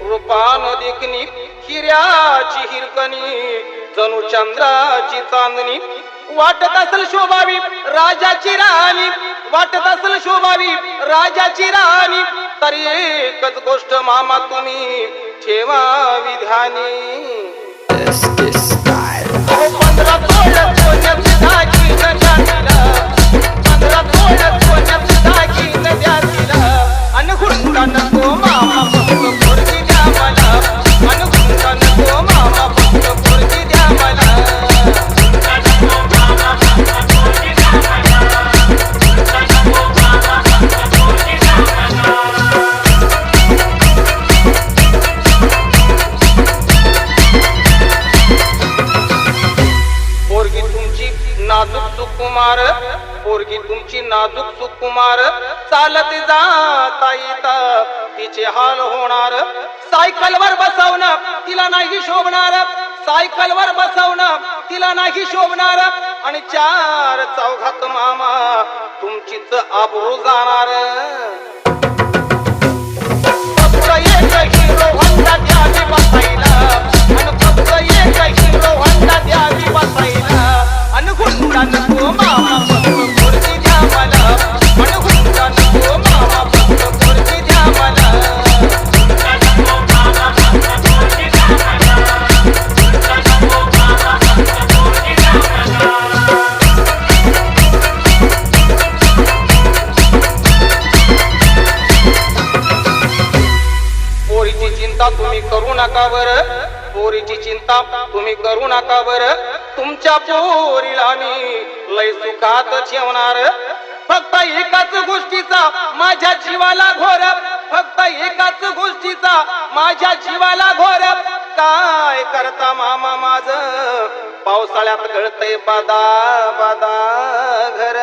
रूपान देखणी हिऱ्याची हिरकणी जणू चंद्राची चांदणी वाटत असल शोभावी राजाची राणी वाटत असल शोभावी राजाची राणी तरी एकच गोष्ट मामा तुम्ही ठेवावी ध्यानी 15 तोळ्यात सोन्याची दागिनं द्या तिला 15 तोळ्यात सोन्याची दागिनं द्या तिला अन हुंडा नको मामा फक्त पोरगी द्या मला अन हुंडा नको मामा फक्त पोरगी द्या मला नाजूक सुकुमार पोरगी तुमची नाजूक सुकुमार चालत जाता येता तिचे हाल होणार सायकलवर बसवणं तिला नाही शोभणार सायकलवर बसवणं तिला नाही शोभणार आणि 4 चौघात मामा तुमचीच आबरू जाणार फक्त एक हिरो होंडा द्यावी बसायला आणि फक्त एक हिरो होंडा द्यावी बसायला हुंडा नको मामा फक्त पोरगी द्या मला अन हुंडा नको मामा फक्त पोरगी द्या मला पोरीची चिंता तुम्ही करू नका बरं पोरीची चिंता तुम्ही करू नका बरं तुमच्या पोरीला मी लय सुखात ठेवणार फक्त एकाच गोष्टीचा माझ्या जीवाला घोर फक्त एकाच गोष्टीचा माझ्या जीवाला घोर काय करता मामा माझ पावसाळ्यात गळतय बादा बादा घर